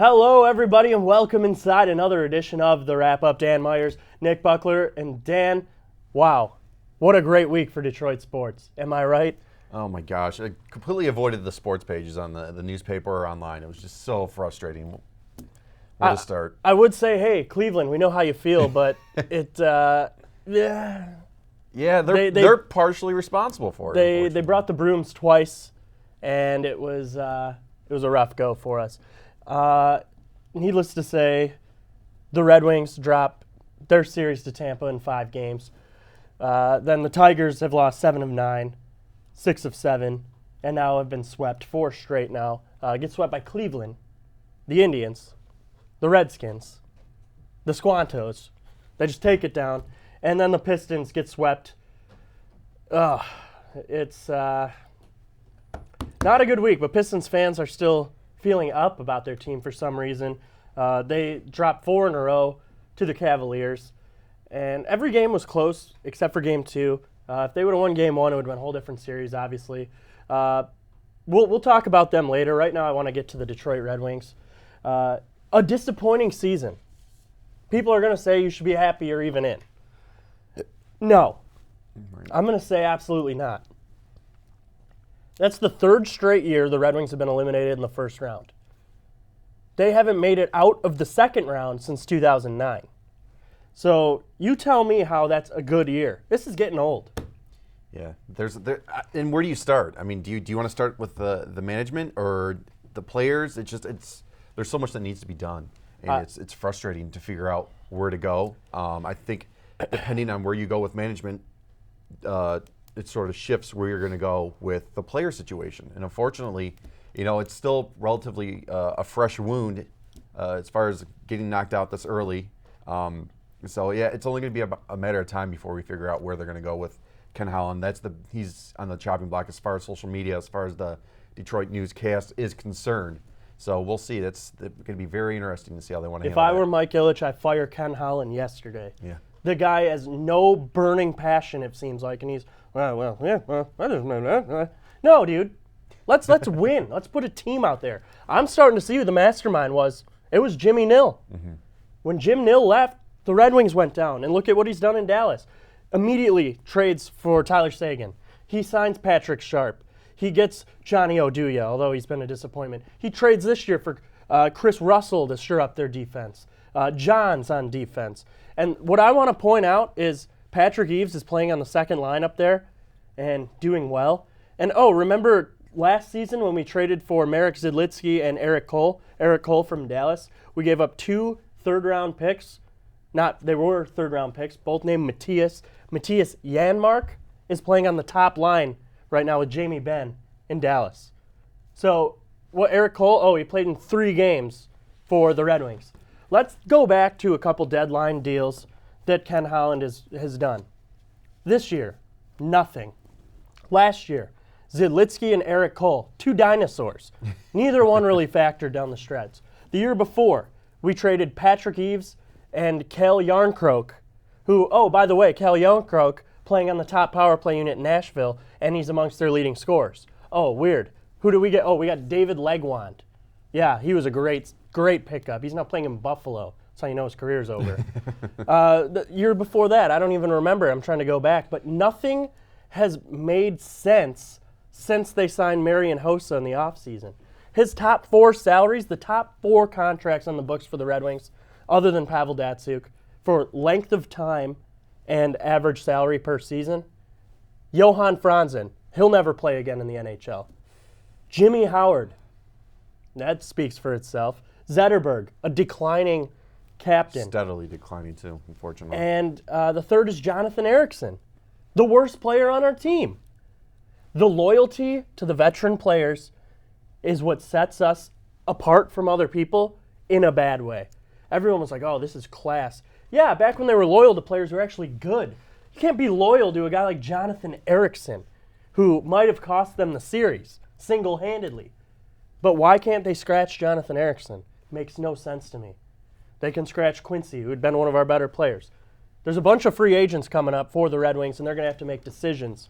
Hello, everybody, and welcome inside another edition of The Wrap-Up. Dan Myers, Nick Buckler, and Dan, wow, what a great week for Detroit sports. Am I right? Oh my gosh, I completely avoided the sports pages on the newspaper or online. It was just so frustrating. Where to start? I would say, hey, Cleveland, we know how you feel, but yeah. Yeah, they're partially responsible for it. They brought the brooms twice, and it was a rough go for us. Needless to say, the Red Wings drop their series to Tampa in 5 games. Then the Tigers have lost 7 of 9, 6 of 7, and now have been swept 4 straight now. Get swept by Cleveland, the Indians, the Redskins, the Squantos. They just take it down. And then the Pistons get swept. It's not a good week, but Pistons fans are still feeling up about their team for some reason. They dropped 4 in a row to the Cavaliers, and every game was close except for Game 2. If they would have won Game 1, it would have been a whole different series, obviously. We'll talk about them later. Right now I want to get to the Detroit Red Wings. A disappointing season. People are going to say you should be happy you're even in. No. I'm going to say absolutely not. That's the 3rd straight year the Red Wings have been eliminated in the first round. They haven't made it out of the second round since 2009. So you tell me how that's a good year. This is getting old. Yeah, and where do you start? I mean, do you want to start with the management or the players? There's so much that needs to be done, and it's frustrating to figure out where to go. I think depending on where you go with management, it sort of shifts where you're going to go with the player situation. And unfortunately, it's still relatively a fresh wound as far as getting knocked out this early. So yeah, it's only going to be a matter of time before we figure out where they're going to go with Ken Holland. He's on the chopping block as far as social media, as far as the Detroit newscast is concerned. So we'll see. It's going to be very interesting to see how they want to handle that. If I were that. Mike Ilitch, I'd fire Ken Holland yesterday. Yeah. The guy has no burning passion, it seems like, and he's, I just know that. No, dude. Let's win. Let's put a team out there. I'm starting to see who the mastermind was. It was Jimmy Nill. Mm-hmm. When Jim Nill left, the Red Wings went down, and look at what he's done in Dallas. Immediately trades for Tyler Seguin. He signs Patrick Sharp. He gets Johnny Oduya, although he's been a disappointment. He trades this year for Chris Russell to shore up their defense. John's on defense. And what I want to point out is Patrick Eaves is playing on the second line up there and doing well. And, remember last season when we traded for Marek Zidlitsky and Eric Cole? Eric Cole from Dallas. We gave up 2 third-round picks. They were third-round picks, both named Matthias. Matthias Janmark is playing on the top line right now with Jamie Benn in Dallas. So what Eric Cole, he played in 3 games for the Red Wings. Let's go back to a couple deadline deals that Ken Holland has done. This year, nothing. Last year, Zidlitsky and Eric Cole, 2 dinosaurs. Neither one really factored down the stretch. The year before, we traded Patrick Eaves and Cal Yarncroke, who, by the way, Cal Yarncroke playing on the top power play unit in Nashville, and he's amongst their leading scorers. Oh, weird. Who do we get? We got David Legwand. Yeah, he was a great pickup. He's now playing in Buffalo. That's how you know his career's over. The year before that, I don't even remember. I'm trying to go back. But nothing has made sense since they signed Marian Hossa in the offseason. His top 4 salaries, the top 4 contracts on the books for the Red Wings, other than Pavel Datsyuk, for length of time and average salary per season, Johan Franzen, he'll never play again in the NHL. Jimmy Howard, that speaks for itself. Zetterberg, a declining captain. Steadily declining too, unfortunately. And the third is Jonathan Ericsson, the worst player on our team. The loyalty to the veteran players is what sets us apart from other people in a bad way. Everyone was like, this is class. Yeah, back when they were loyal to players who were actually good. You can't be loyal to a guy like Jonathan Ericsson, who might have cost them the series single-handedly. But why can't they scratch Jonathan Ericsson? Makes no sense to me. They can scratch Quincy, who had been one of our better players. There's a bunch of free agents coming up for the Red Wings, and they're going to have to make decisions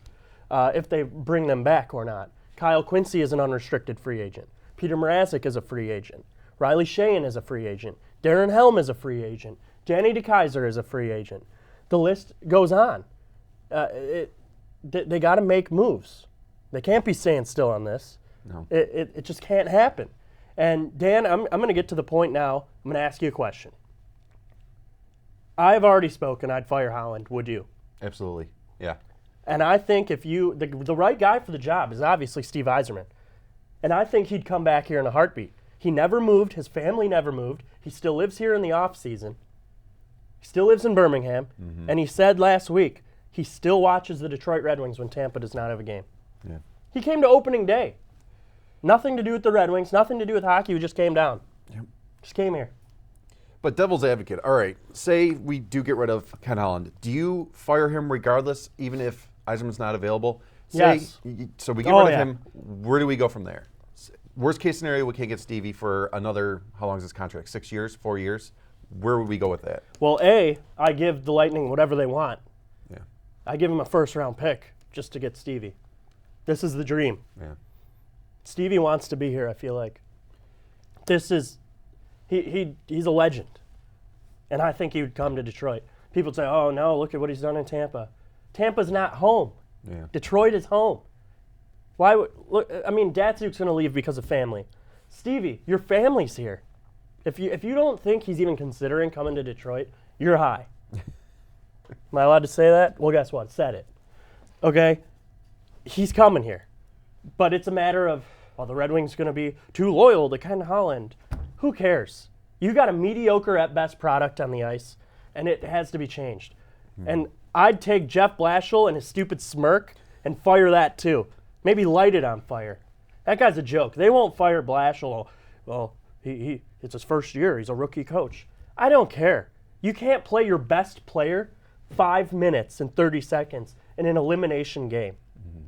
if they bring them back or not. Kyle Quincy is an unrestricted free agent. Peter Mrazek is a free agent. Riley Sheehan is a free agent. Darren Helm is a free agent. Danny DeKeyser is a free agent. The list goes on. They got to make moves. They can't be staying still on this. No. It just can't happen. And Dan, I'm going to get to the point now. I'm going to ask you a question. I've already spoken. I'd fire Holland. Would you? Absolutely. Yeah. And I think if you the right guy for the job is obviously Steve Yzerman. And I think he'd come back here in a heartbeat. He never moved. His family never moved. He still lives here in the off season. He still lives in Birmingham. Mm-hmm. And he said last week he still watches the Detroit Red Wings when Tampa does not have a game. Yeah. He came to opening day. Nothing to do with the Red Wings. Nothing to do with hockey. We just came down. Yep. Just came here. But devil's advocate. All right. Say we do get rid of Ken Holland. Do you fire him regardless, even if Yzerman's not available? Yes. So we get rid of him. Where do we go from there? Worst case scenario, we can't get Stevie for another, how long is his contract? 6 years? 4 years? Where would we go with that? Well, I give the Lightning whatever they want. Yeah. I give him a first-round pick just to get Stevie. This is the dream. Yeah. Stevie wants to be here, I feel like. This is, he's a legend. And I think he would come to Detroit. People say, oh, no, look at what he's done in Tampa. Tampa's not home. Yeah. Detroit is home. Why would, look, I mean, Datsuk's going to leave because of family. Stevie, your family's here. If you don't think he's even considering coming to Detroit, you're high. Am I allowed to say that? Well, guess what? Said it. Okay? He's coming here. But it's a matter of, well, the Red Wings going to be too loyal to Ken Holland. Who cares? You got a mediocre at best product on the ice, and it has to be changed. And I'd take Jeff Blashill and his stupid smirk and fire that too. Maybe light it on fire. That guy's a joke. They won't fire Blashill. Well, it's his first year. He's a rookie coach. I don't care. You can't play your best player 5 minutes and 30 seconds in an elimination game. Mm-hmm.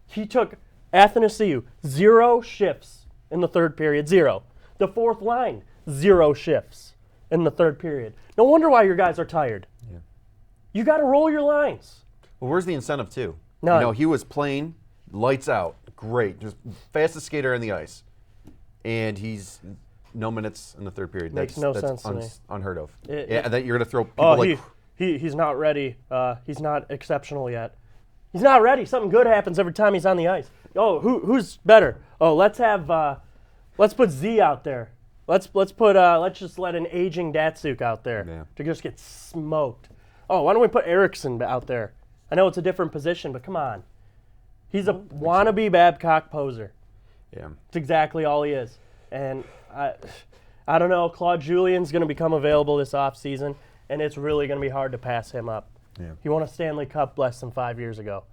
He took Athanasiou 0 shifts in the third period. 0. The fourth line, 0 shifts in the third period. No wonder why your guys are tired. Yeah. You got to roll your lines. Well, where's the incentive too? None. You know, he was playing lights out, great, just fastest skater on the ice, and he's no minutes in the third period. Makes no sense to me. Unheard of. That you're going to throw people like. He's not ready. He's not exceptional yet. He's not ready. Something good happens every time he's on the ice. Oh, who's better? Oh, let's put Z out there. Let's just let an aging Datsuk out there to just get smoked. Oh, why don't we put Eriksson out there? I know it's a different position, but come on. He's a wannabe Babcock poser. Yeah. It's exactly all he is. And I don't know, Claude Julien's going to become available this offseason, and it's really going to be hard to pass him up. Yeah. He won a Stanley Cup less than 5 years ago.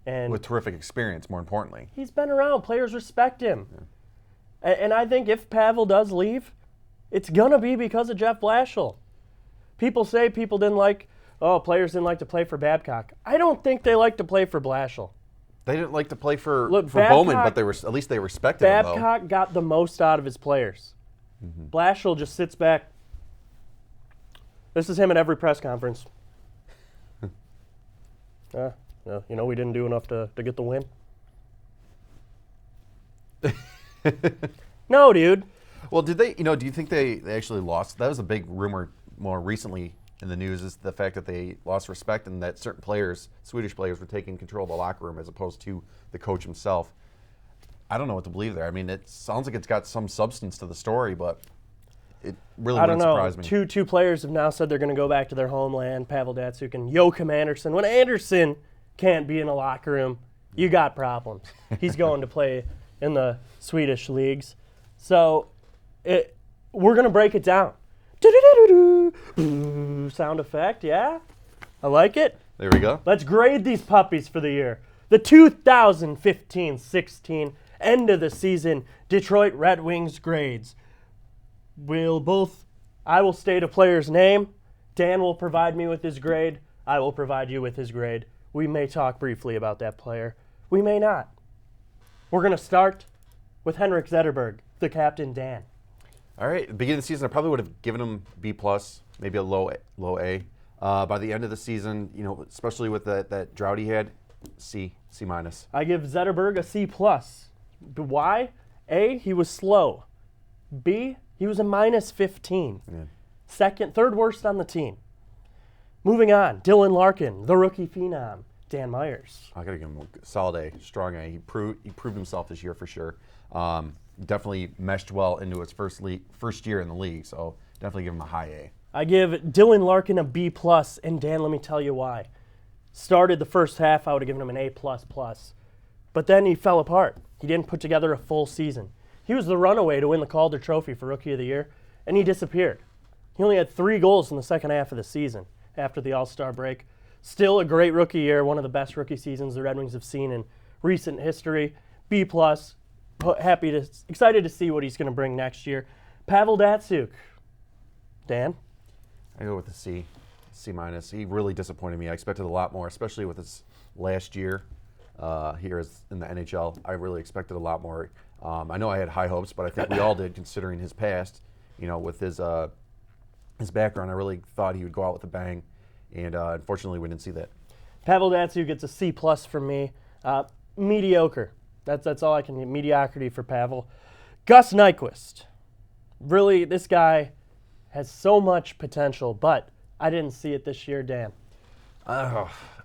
And with terrific experience, more importantly. He's been around. Players respect him. Yeah. And I think if Pavel does leave, it's going to be because of Jeff Blashill. People say players didn't like to play for Babcock. I don't think they like to play for Blashill. They didn't like to play for Bowman, but at least they respected him, though. Babcock got the most out of his players. Mm-hmm. Blashill just sits back. This is him at every press conference. We didn't do enough to get the win. No, dude. Well, do you think they actually lost? That was a big rumor more recently in the news, is the fact that they lost respect and that certain players, Swedish players, were taking control of the locker room as opposed to the coach himself. I don't know what to believe there. I mean, it sounds like it's got some substance to the story, but it really wouldn't surprise me. Two players have now said they're going to go back to their homeland, Pavel Datsuk and Joachim Anderson. When Anderson can't be in a locker room, you got problems. He's going to play in the Swedish leagues. So we're going to break it down. Sound effect, yeah? I like it. There we go. Let's grade these puppies for the year. The 2015-16 end of the season Detroit Red Wings grades. I will state a player's name. Dan will provide me with his grade. I will provide you with his grade. We may talk briefly about that player. We may not. We're going to start with Henrik Zetterberg, the captain, Dan. All right. At the beginning of the season, I probably would have given him B+, maybe a low A. By the end of the season, especially with that drought he had, C-. I give Zetterberg a C+. Why? A, he was slow. B, He was a minus 15. Yeah. Third worst on the team. Moving on, Dylan Larkin, the rookie phenom, Dan Myers. I got to give him a solid A, strong A. He proved himself this year for sure. Definitely meshed well into his first year in the league, so definitely give him a high A. I give Dylan Larkin a B+, and Dan, let me tell you why. Started the first half, I would have given him an A++. But then he fell apart. He didn't put together a full season. He was the runaway to win the Calder Trophy for Rookie of the Year, and he disappeared. He only had 3 goals in the second half of the season after the All-Star break. Still a great rookie year, one of the best rookie seasons the Red Wings have seen in recent history. B+, excited to see what he's going to bring next year. Pavel Datsyuk. Dan? I go with a C, C-. He really disappointed me. I expected a lot more, especially with his last year here in the NHL. I really expected a lot more. I know I had high hopes, but I think we all did, considering his past. With his background, I really thought he would go out with a bang, and unfortunately, we didn't see that. Pavel Datsyuk gets a C+ from me. Mediocre. That's all I can give. Mediocrity for Pavel. Gus Nyquist. Really, this guy has so much potential, but I didn't see it this year, Dan.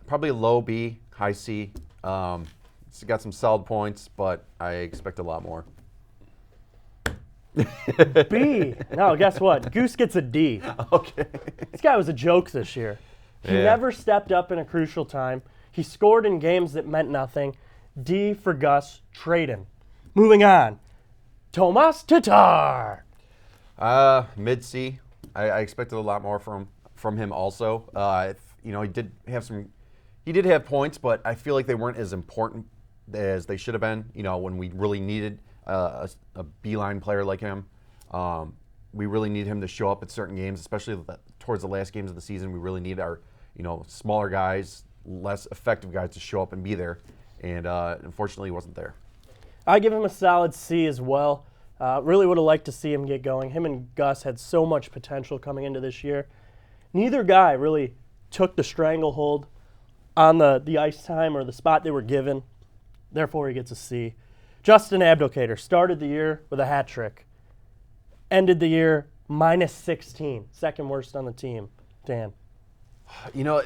Probably low B, high C. He's got some solid points, but I expect a lot more. B. No, guess what? Goose gets a D. Okay. This guy was a joke this year. He never stepped up in a crucial time. He scored in games that meant nothing. D for Gus. Trade him. Moving on. Tomas Tatar. Mid C. I expected a lot more from him also. He did have points, but I feel like they weren't as important as they should have been. When we really needed a beeline player like him, we really need him to show up at certain games, especially towards the last games of the season. We really need our smaller guys, less effective guys to show up and be there. And unfortunately, he wasn't there. I give him a solid C as well. Really would have liked to see him get going. Him and Gus had so much potential coming into this year. Neither guy really took the stranglehold on the ice time or the spot they were given. Therefore, he gets a C. Justin Abdelkader started the year with a hat trick. Ended the year minus 16, second worst on the team. Dan.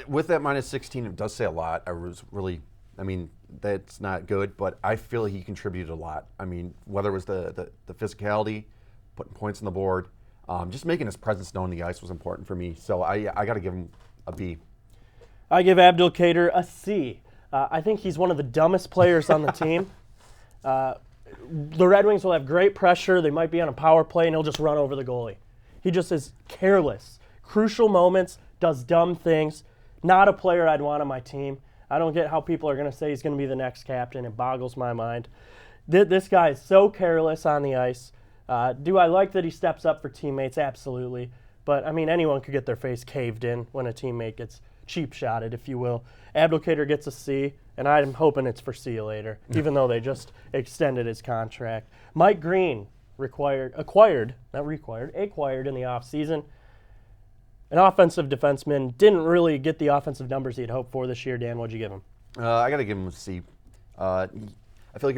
With that minus 16, it does say a lot. That's not good, but I feel he contributed a lot. Whether it was the physicality, putting points on the board, just making his presence known on the ice was important for me. So I got to give him a B. I give Abdelkader a C. I think he's one of the dumbest players on the team. The Red Wings will have great pressure. They might be on a power play, and he'll just run over the goalie. He just is careless. Crucial moments, does dumb things. Not a player I'd want on my team. I don't get how people are going to say he's going to be the next captain. It boggles my mind. This guy is so careless on the ice. Do I like that he steps up for teammates? Absolutely. But, anyone could get their face caved in when a teammate gets cheap-shotted, if you will. Abdelkader gets a C, and I'm hoping it's for see you later, even though they just extended his contract. Mike Green acquired in the offseason. An offensive defenseman, didn't really get the offensive numbers he had hoped for this year. Dan, what'd you give him? I got to give him a C. I feel like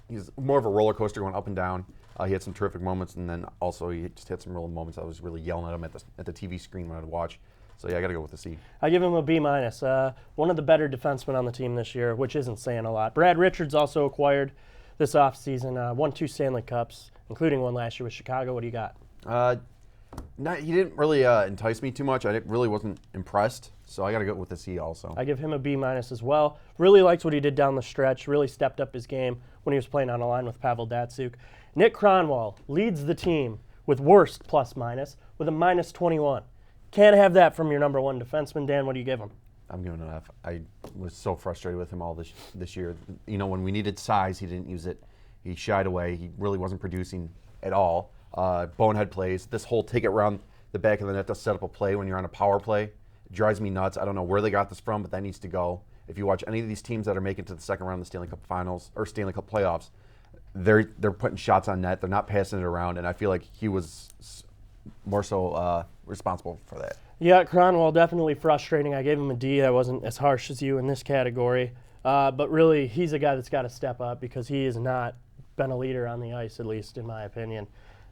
he's more of a roller coaster going up and down. He had some terrific moments, and then also he just had some real moments I was really yelling at him at the TV screen when I'd watch. So yeah, I got to go with a C. I give him a B-. One of the better defensemen on the team this year, which isn't saying a lot. Brad Richards also acquired this offseason, won 2 Stanley Cups, including one last year with Chicago. What do you got? He didn't really entice me too much. I really wasn't impressed, so I got to go with a C also. I give him a B- as well. Really liked what he did down the stretch. Really stepped up his game when he was playing on a line with Pavel Datsyuk. Nick Kronwall leads the team with worst plus-minus with a minus 21. Can't have that from your number one defenseman. Dan, what do you give him? I'm giving it an F. I was so frustrated with him all this year. When we needed size, he didn't use it. He shied away. He really wasn't producing at all. Bonehead plays. This whole take it around the back of the net to set up a play when you're on a power play, it drives me nuts. I don't know where they got this from, but that needs to go. If you watch any of these teams that are making it to the second round of the Stanley Cup Finals or Stanley Cup playoffs, they're putting shots on net. They're not passing it around, and I feel like he was more so responsible for that. Yeah, Kronwall, definitely frustrating. I gave him a D. I wasn't as harsh as you in this category. But really, he's a guy that's got to step up because he has not been a leader on the ice, at least in my opinion.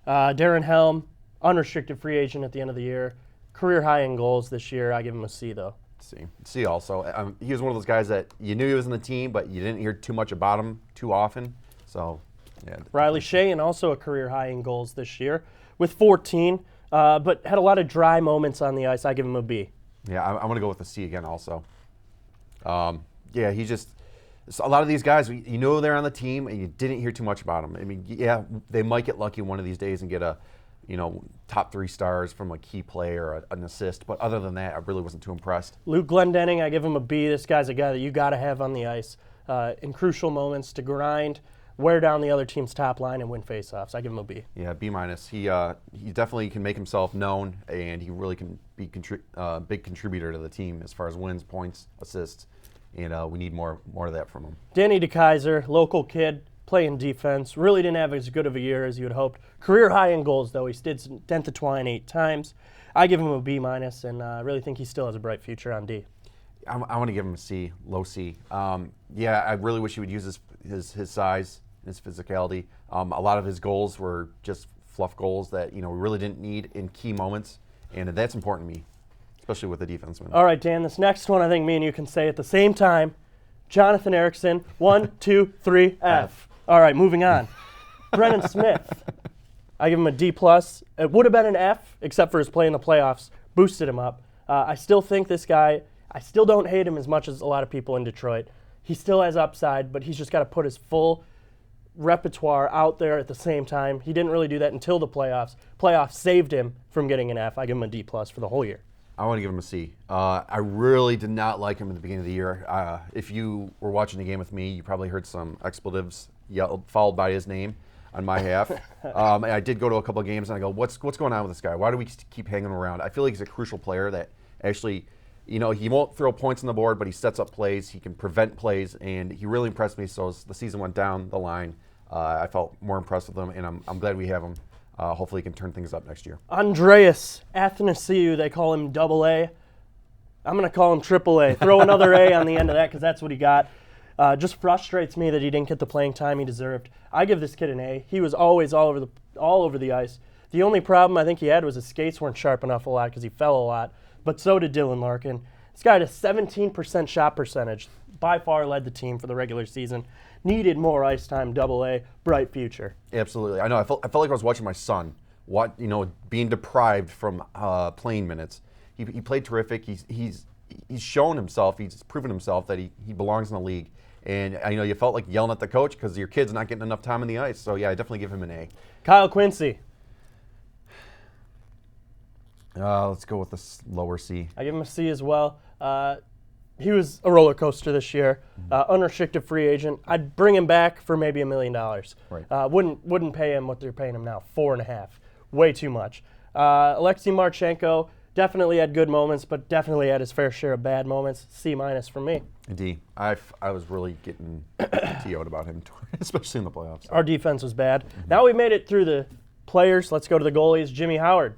Darren Helm, unrestricted free agent at the end of the year. Career high in goals this year. I give him a C, though. C also. He was one of those guys that you knew he was in the team, but you didn't hear too much about him too often. So, yeah. Riley Sheahan, also a career high in goals this year with 14, but had a lot of dry moments on the ice. I give him a B. Yeah, I'm going to go with a C again also. Yeah, he's just – a lot of these guys, you know they're on the team, and you didn't hear too much about them. I mean, yeah, they might get lucky one of these days and get a, top 3 stars from a key play or an assist. But other than that, I really wasn't too impressed. Luke Glendening, I give him a B. This guy's a guy that you got to have on the ice in crucial moments to grind, wear down the other team's top line, and win faceoffs. I give him a B. Yeah, B-. He definitely can make himself known, and he really can be a big contributor to the team as far as wins, points, assists, and we need more of that from him. Danny DeKaiser, local kid, playing defense. Really didn't have as good of a year as you had hoped. Career high in goals, though. He did dent the twine 8 times. I give him a B-, and I really think he still has a bright future on D. I want to give him a C, low C. Yeah, I really wish he would use his size, his physicality. A lot of his goals were just fluff goals that we really didn't need in key moments, and that's important to me, especially with the defenseman. All right, Dan, this next one I think me and you can say at the same time. Jonathan Erickson, 1, 2, 3, F. All right, moving on. Brennan Smith, I give him a D+. It would have been an F, except for his play in the playoffs. Boosted him up. I still think this guy, I still don't hate him as much as a lot of people in Detroit. He still has upside, but he's just got to put his full repertoire out there at the same time. He didn't really do that until the playoffs. Playoffs saved him from getting an F. I give him a D+ for the whole year. I want to give him a C. I really did not like him at the beginning of the year. If you were watching the game with me, you probably heard some expletives yelled, followed by his name on my half. I did go to a couple of games, and I go, what's going on with this guy? Why do we keep hanging him around? I feel like he's a crucial player that actually, he won't throw points on the board, but he sets up plays. He can prevent plays, and he really impressed me. So as the season went down the line, I felt more impressed with him, and I'm glad we have him. Hopefully he can turn things up next year. Andreas Athanasiou, they call him AA. I'm going to call him AAA. Throw another A on the end of that because that's what he got. Just frustrates me that he didn't get the playing time he deserved. I give this kid an A. He was always all over the ice. The only problem I think he had was his skates weren't sharp enough a lot because he fell a lot, but so did Dylan Larkin. This guy had a 17% shot percentage, by far led the team for the regular season. Needed more ice time, AA, bright future. Absolutely. I know. I felt like I was watching my son, being deprived from playing minutes. He played terrific. He's shown himself. He's proven himself that he belongs in the league. And you felt like yelling at the coach because your kid's not getting enough time on the ice. So yeah, I definitely give him an A. Kyle Quincy. Let's go with a lower C. I give him a C as well. He was a roller coaster this year, unrestricted free agent. I'd bring him back for maybe $1 million. Right. Wouldn't pay him what they're paying him now, 4.5, way too much. Alexei Marchenko definitely had good moments, but definitely had his fair share of bad moments. C- for me. D. I was really getting TO'd about him, especially in the playoffs. Our defense was bad. Now we made it through the players. Let's go to the goalies. Jimmy Howard.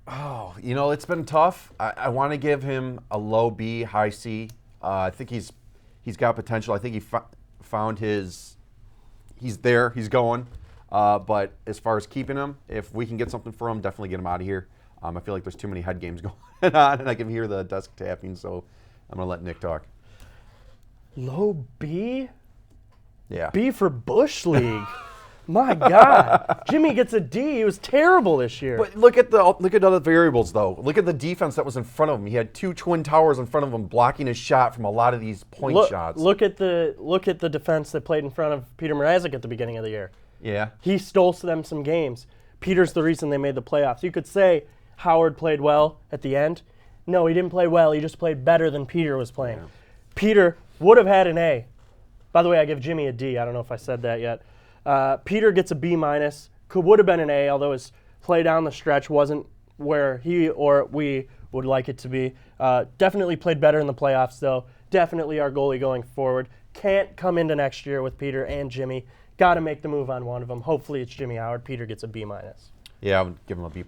Oh, it's been tough. I want to give him a low B, high C. I think he's got potential. I think he found he's there, he's going. But as far as keeping him, if we can get something for him, definitely get him out of here. I feel like there's too many head games going on, and I can hear the desk tapping, so I'm going to let Nick talk. Low B? Yeah. B for Bush League. My God, Jimmy gets a D. He was terrible this year. But look at other variables though. Look at the defense that was in front of him. He had 2 twin towers in front of him blocking his shot from a lot of these point shots. Look at the defense that played in front of Peter Mrazek at the beginning of the year. Yeah, he stole them some games. Peter's the reason they made the playoffs. You could say Howard played well at the end. No, he didn't play well. He just played better than Peter was playing. Yeah. Peter would have had an A. By the way, I give Jimmy a D. I don't know if I said that yet. Peter gets a B-. Would have been an A, although his play down the stretch wasn't where he or we would like it to be. Definitely played better in the playoffs, though. Definitely our goalie going forward. Can't come into next year with Peter and Jimmy. Got to make the move on one of them. Hopefully it's Jimmy Howard. Peter gets a B-. Yeah, I would give him a B+.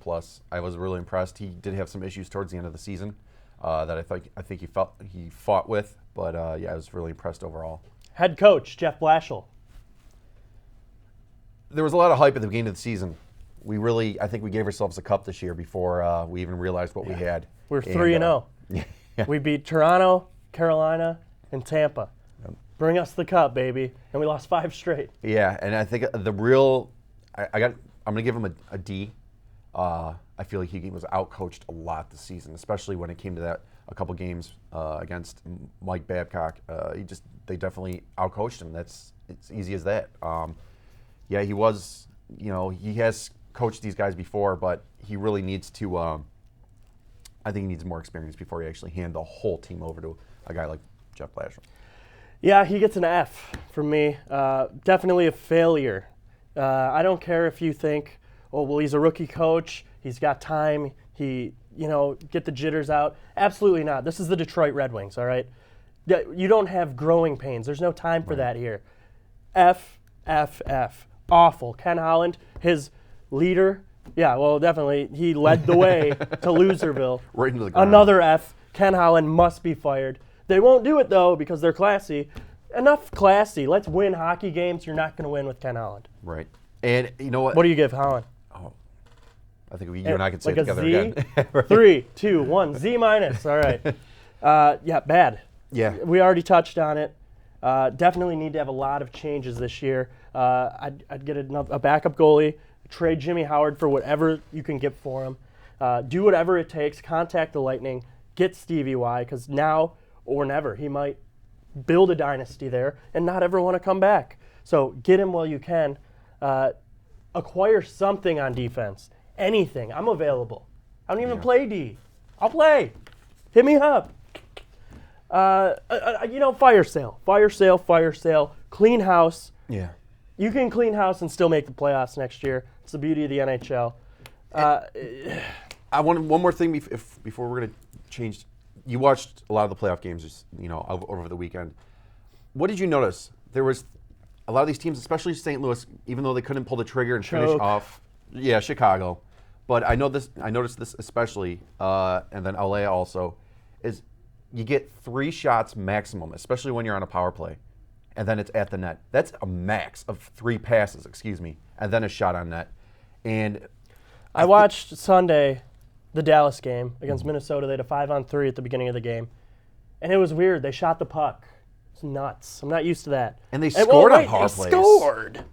I was really impressed. He did have some issues towards the end of the season that I think he fought with, but I was really impressed overall. Head coach Jeff Blashill. there was a lot of hype at the beginning of the season. I think we gave ourselves a cup this year before we even realized what we had. We're 3-0. Yeah. We beat Toronto, Carolina, and Tampa. Bring us the cup, baby. And we lost 5 straight. Yeah, and I think I'm gonna give him a D. I feel like he was outcoached a lot this season, especially when it came to a couple games against Mike Babcock. They definitely outcoached him. It's easy as that. Yeah, he was. He has coached these guys before, but he really needs to. I think he needs more experience before he actually hand the whole team over to a guy like Jeff Blashill. Yeah, he gets an F from me. Definitely a failure. I don't care if you think, oh, well, he's a rookie coach. He's got time. Get the jitters out. Absolutely not. This is the Detroit Red Wings, all right? You don't have growing pains. There's no time for that here. F, F, F. Awful. Ken Holland, his leader, yeah, well, definitely. He led the way to Loserville. Right into the ground. Another F. Ken Holland must be fired. They won't do it, though, because they're classy. Enough classy. Let's win hockey games. You're not going to win with Ken Holland. Right. And you know what? What do you give Holland? Oh, I think you and I can say Like it together Z? again. Right. 3, 2, 1. Z minus. All right. Yeah, bad. Yeah. We already touched on it. Definitely need to have a lot of changes this year. I'd get a backup goalie, trade Jimmy Howard for whatever you can get for him. Do whatever it takes. Contact the Lightning. Get Stevie Y, because now or never he might build a dynasty there and not ever want to come back. So get him while you can. Acquire something on defense. Anything. I'm available. I don't even play D. I'll play. Hit me up. Fire sale. Clean house. Yeah. You can clean house and still make the playoffs next year. It's the beauty of the NHL. I want one more thing before we're going to change. You watched a lot of the playoff games, over the weekend. What did you notice? There was a lot of these teams, especially St. Louis, even though they couldn't pull the trigger and finish off. Yeah, Chicago. But I noticed this especially, and then LA also, is you get 3 shots maximum, especially when you're on a power play, and then it's at the net. That's a max of 3 passes, and then a shot on net. And I watched Sunday, the Dallas game against Minnesota. They had a 5-on-3 at the beginning of the game, and it was weird. They shot the puck. It's nuts. I'm not used to that. And they scored on power they plays. Scored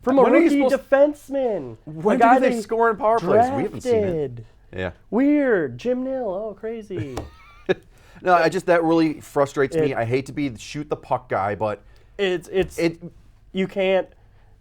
from a When are you rookie supposed- defenseman. When a guy do they score on power plays? We haven't seen it. drafted. Yeah. Weird. Jim Nill. Oh, crazy. No, that really frustrates me. I hate to be the shoot the puck guy, but You can't.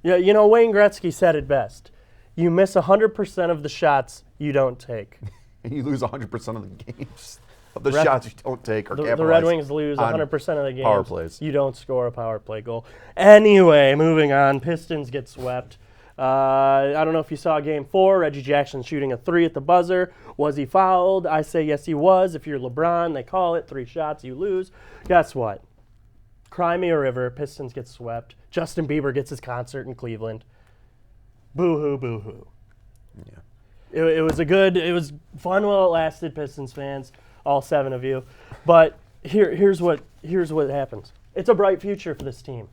Yeah, Wayne Gretzky said it best. You miss 100% of the shots you don't take. and you lose 100% of the games of the shots you don't take or The capitalize. Red Wings lose on 100% of the games. power plays. You don't score a power play goal. Anyway, moving on. Pistons get swept. I don't know if you saw Game 4. Reggie Jackson shooting a 3 at the buzzer. Was he fouled? I say yes, he was. If you're LeBron, they call it. 3 shots, you lose. Guess what? Cry me a river. Pistons get swept. Justin Bieber gets his concert in Cleveland. Boo-hoo, boo-hoo. Yeah. It was fun while it lasted, Pistons fans, all 7 of you. But here's what happens. It's a bright future for this team.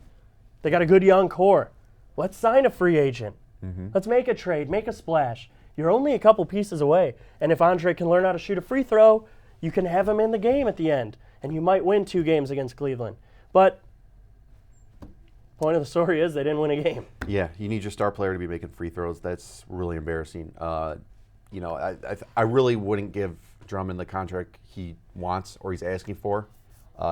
They got a good young core. Let's sign a free agent. Mm-hmm. Let's make a trade, make a splash. You're only a couple pieces away. And if Andre can learn how to shoot a free throw, you can have him in the game at the end. And you might win 2 games against Cleveland. But point of the story is they didn't win a game. Yeah, you need your star player to be making free throws. That's really embarrassing. I really wouldn't give Drummond the contract he wants or he's asking for.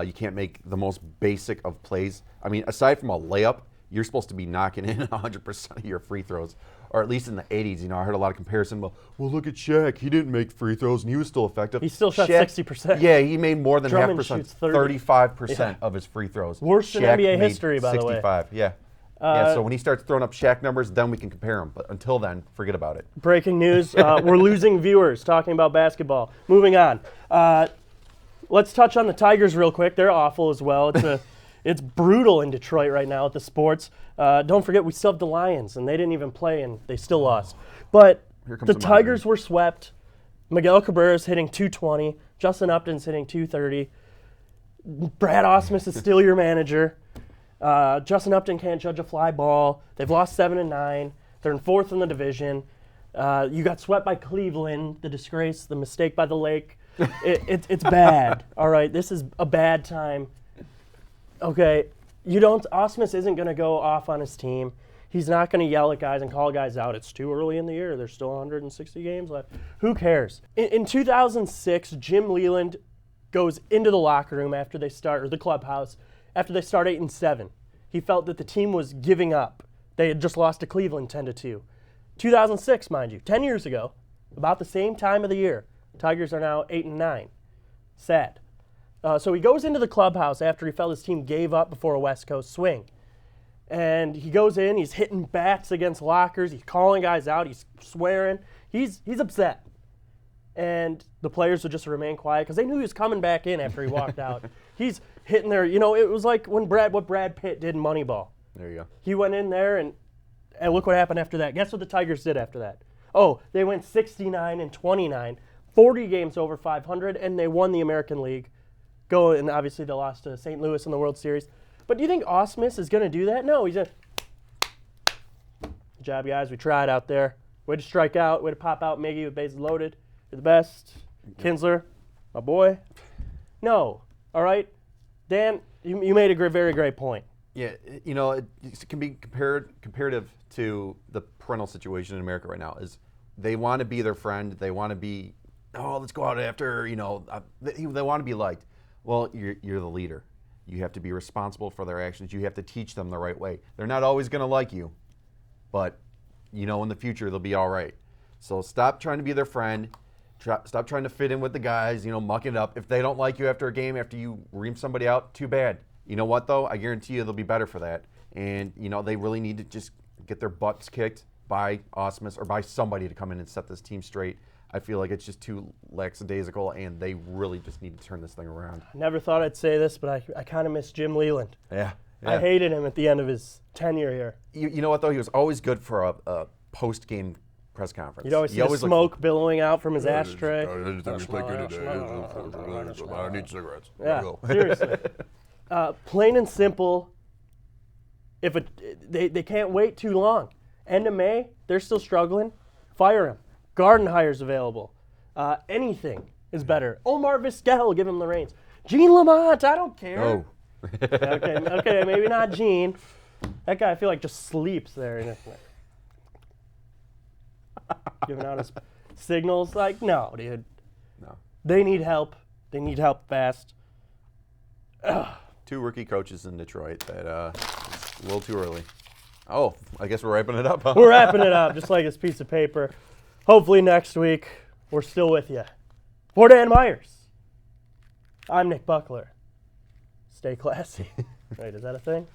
You can't make the most basic of plays. I mean, aside from a layup, you're supposed to be knocking in 100% of your free throws, or at least in the 80s. I heard a lot of comparison. Well, look at Shaq. He didn't make free throws, and he was still effective. He still shot Shaq, 60%. Yeah, he made more than Drummond half percent, shoots 30. 35% of his free throws. Worse in Shaq NBA made history, by the way. 65. Yeah. So when he starts throwing up Shaq numbers, then we can compare them. But until then, forget about it. Breaking news. We're losing viewers talking about basketball. Moving on. Let's touch on the Tigers real quick. They're awful as well. It's brutal in Detroit right now at the sports. Don't forget, we still have the Lions, and they didn't even play, and they still lost. But the Tigers were swept. Miguel Cabrera's hitting 220. Justin Upton's hitting 230. Brad Ausmus is still your manager. Justin Upton can't judge a fly ball. They've lost 7 and 9. They're in 4th in the division. You got swept by Cleveland, the disgrace, the mistake by the lake. It's bad. All right, this is a bad time. Okay, Ausmus isn't going to go off on his team. He's not going to yell at guys and call guys out. It's too early in the year. There's still 160 games left. Who cares? In 2006, Jim Leland goes into the locker room after they start, or the clubhouse, after they start 8 and 7. He felt that the team was giving up. They had just lost to Cleveland 10-2. 2006, mind you, 10 years ago, about the same time of the year. Tigers are now 8 and 9. Sad. So he goes into the clubhouse after he felt his team gave up before a West Coast swing. And he goes in, he's hitting bats against lockers, he's calling guys out, he's swearing. He's upset. And the players would just remain quiet because they knew he was coming back in after he walked out. He's hitting there, it was like when what Brad Pitt did in Moneyball. There you go. He went in there and look what happened after that. Guess what the Tigers did after that? Oh, they went 69 and 29, 40 games over 500, and they won the American League. And obviously they lost to St. Louis in the World Series. But do you think Ausmus is going to do that? No, he's good job, guys. We tried out there. Way to strike out. Way to pop out Miggy with bases loaded. You're the best. Kinsler, my boy. No. All right? Dan, you made a very great point. Yeah, it can be comparative to the parental situation in America right now. Is they want to be their friend. They want to be, let's go out after, they want to be liked. Well, you're the leader. You have to be responsible for their actions. You have to teach them the right way. They're not always going to like you, but in the future they'll be all right. So stop trying to be their friend. Stop trying to fit in with the guys, mucking it up. If they don't like you after a game, after you ream somebody out, too bad. You know what, though? I guarantee you they'll be better for that. And, they really need to just get their butts kicked by Ausmus or by somebody to come in and set this team straight. I feel like it's just too lackadaisical, and they really just need to turn this thing around. I never thought I'd say this, but I kind of miss Jim Leland. Yeah. I hated him at the end of his tenure here. You know what, though? He was always good for a post-game press conference. You'd always see the smoke billowing out from his ashtray. I just think we played good today. I need cigarettes. Yeah, seriously. Plain and simple, they can't wait too long. End of May, they're still struggling. Fire him. Gardenhire's available. Anything is better. Omar Vizquel, give him the reins. Gene Lamont, I don't care. Oh. Okay, maybe not Gene. That guy, I feel like, just sleeps there. Giving out his signals. Like, no, dude. No. They need help. They need help fast. 2 rookie coaches in Detroit that it's a little too early. Oh, I guess we're wrapping it up, huh? We're wrapping it up, just like this piece of paper. Hopefully next week, we're still with you. For Dan Myers, I'm Nick Buckler. Stay classy. Wait, is that a thing?